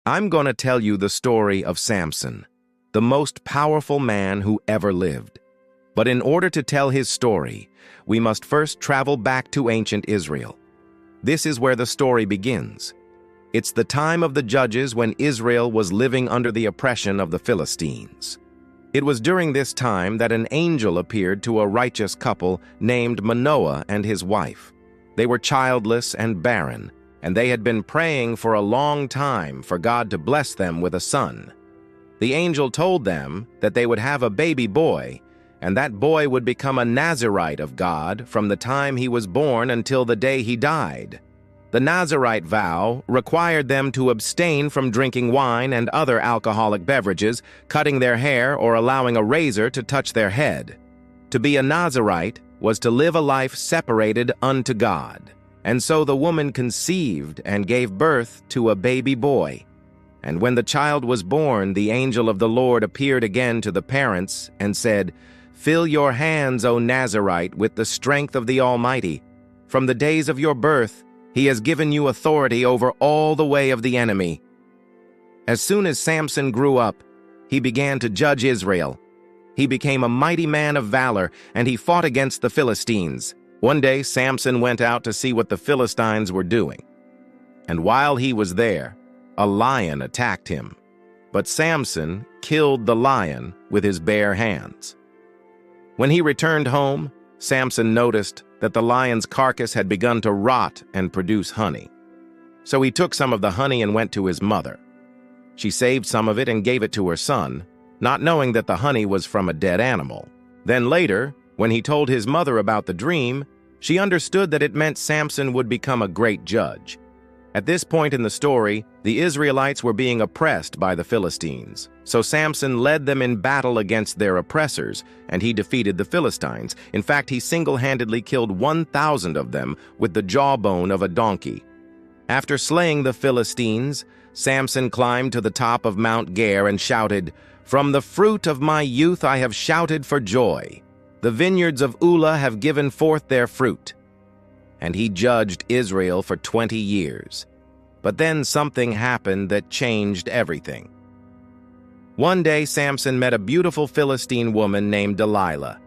I'm going to tell you the story of Samson, the most powerful man who ever lived. But in order to tell his story, we must first travel back to ancient Israel. This is where the story begins. It's the time of the judges when Israel was living under the oppression of the Philistines. It was during this time that an angel appeared to a righteous couple named Manoah and his wife. They were childless and barren, and they had been praying for a long time for God to bless them with a son. The angel told them that they would have a baby boy, and that boy would become a Nazirite of God from the time he was born until the day he died. The Nazirite vow required them to abstain from drinking wine and other alcoholic beverages, cutting their hair, or allowing a razor to touch their head. To be a Nazirite was to live a life separated unto God. And so the woman conceived and gave birth to a baby boy. And when the child was born, the angel of the Lord appeared again to the parents and said, "Fill your hands, O Nazirite, with the strength of the Almighty. From the days of your birth, He has given you authority over all the way of the enemy." As soon as Samson grew up, he began to judge Israel. He became a mighty man of valor, and he fought against the Philistines. One day, Samson went out to see what the Philistines were doing. And while he was there, a lion attacked him. But Samson killed the lion with his bare hands. When he returned home, Samson noticed that the lion's carcass had begun to rot and produce honey. So he took some of the honey and went to his mother. She saved some of it and gave it to her son, not knowing that the honey was from a dead animal. Then later, when he told his mother about the dream, she understood that it meant Samson would become a great judge. At this point in the story, the Israelites were being oppressed by the Philistines. So Samson led them in battle against their oppressors, and he defeated the Philistines. In fact, he single-handedly killed 1,000 of them with the jawbone of a donkey. After slaying the Philistines, Samson climbed to the top of Mount Ger and shouted, "From the fruit of my youth I have shouted for joy. The vineyards of Ulah have given forth their fruit." And he judged Israel for 20 years. But then something happened that changed everything. One day, Samson met a beautiful Philistine woman named Delilah.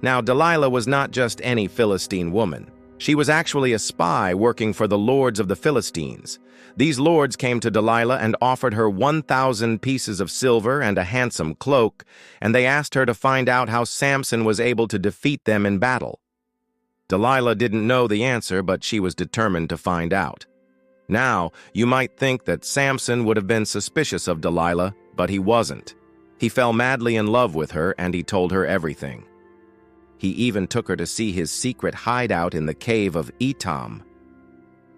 Now, Delilah was not just any Philistine woman. She was actually a spy working for the lords of the Philistines. These lords came to Delilah and offered her 1,000 pieces of silver and a handsome cloak, and they asked her to find out how Samson was able to defeat them in battle. Delilah didn't know the answer, but she was determined to find out. Now, you might think that Samson would have been suspicious of Delilah, but he wasn't. He fell madly in love with her, and he told her everything. He even took her to see his secret hideout in the cave of Etam.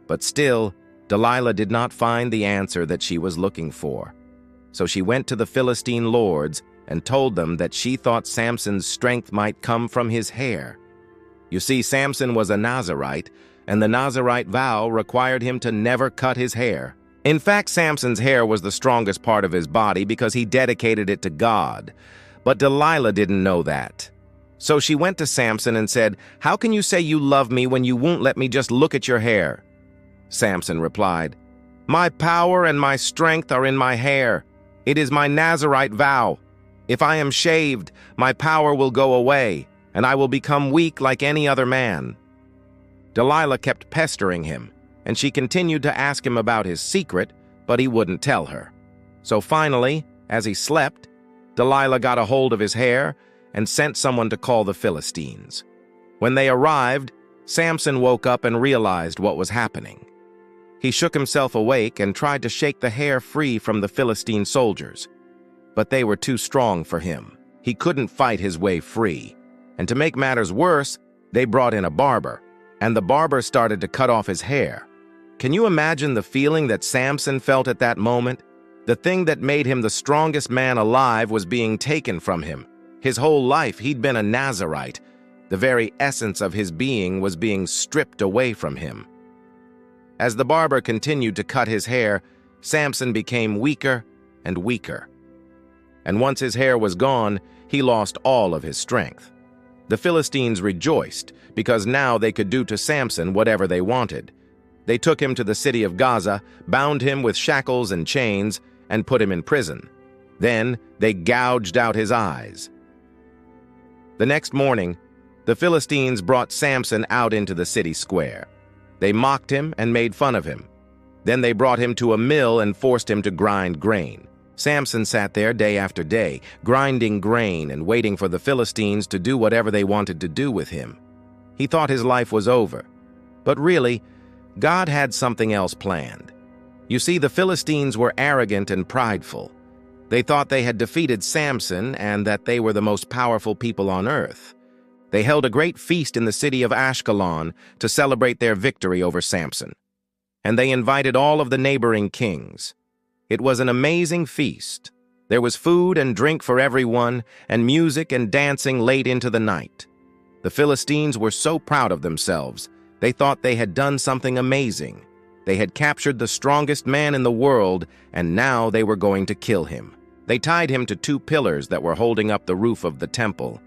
But still, Delilah did not find the answer that she was looking for. So she went to the Philistine lords and told them that she thought Samson's strength might come from his hair. You see, Samson was a Nazirite, and the Nazirite vow required him to never cut his hair. In fact, Samson's hair was the strongest part of his body because he dedicated it to God. But Delilah didn't know that. So she went to Samson and said, "How can you say you love me when you won't let me just look at your hair?" Samson replied, "My power and my strength are in my hair. It is my Nazirite vow. If I am shaved, my power will go away, and I will become weak like any other man." Delilah kept pestering him, and she continued to ask him about his secret, but he wouldn't tell her. So finally, as he slept, Delilah got a hold of his hair and sent someone to call the Philistines. When they arrived, Samson woke up and realized what was happening. He shook himself awake and tried to shake the hair free from the Philistine soldiers. But they were too strong for him. He couldn't fight his way free. And to make matters worse, they brought in a barber, and the barber started to cut off his hair. Can you imagine the feeling that Samson felt at that moment? The thing that made him the strongest man alive was being taken from him. His whole life, he'd been a Nazirite. The very essence of his being was being stripped away from him. As the barber continued to cut his hair, Samson became weaker and weaker. And once his hair was gone, he lost all of his strength. The Philistines rejoiced because now they could do to Samson whatever they wanted. They took him to the city of Gaza, bound him with shackles and chains, and put him in prison. Then they gouged out his eyes. The next morning, the Philistines brought Samson out into the city square. They mocked him and made fun of him. Then they brought him to a mill and forced him to grind grain. Samson sat there day after day, grinding grain and waiting for the Philistines to do whatever they wanted to do with him. He thought his life was over. But really, God had something else planned. You see, the Philistines were arrogant and prideful. They thought they had defeated Samson and that they were the most powerful people on earth. They held a great feast in the city of Ashkelon to celebrate their victory over Samson. And they invited all of the neighboring kings. It was an amazing feast. There was food and drink for everyone, and music and dancing late into the night. The Philistines were so proud of themselves. They thought they had done something amazing. They had captured the strongest man in the world, and now they were going to kill him. They tied him to 2 pillars that were holding up the roof of the temple.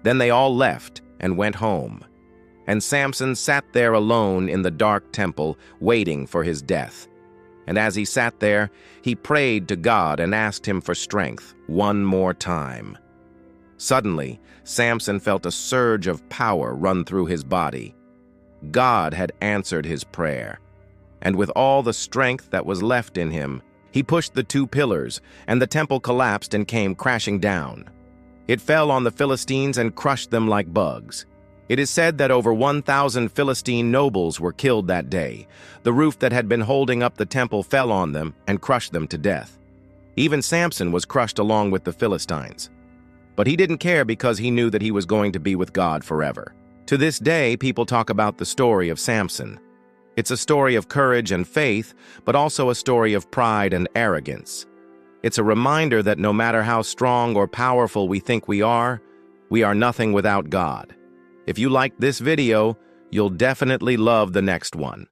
Then they all left and went home. And Samson sat there alone in the dark temple, waiting for his death. And as he sat there, he prayed to God and asked him for strength one more time. Suddenly, Samson felt a surge of power run through his body. God had answered his prayer. And with all the strength that was left in him, he pushed the 2 pillars, and the temple collapsed and came crashing down. It fell on the Philistines and crushed them like bugs. It is said that over 1,000 Philistine nobles were killed that day. The roof that had been holding up the temple fell on them and crushed them to death. Even Samson was crushed along with the Philistines. But he didn't care because he knew that he was going to be with God forever. To this day, people talk about the story of Samson. It's a story of courage and faith, but also a story of pride and arrogance. It's a reminder that no matter how strong or powerful we think we are nothing without God. If you liked this video, you'll definitely love the next one.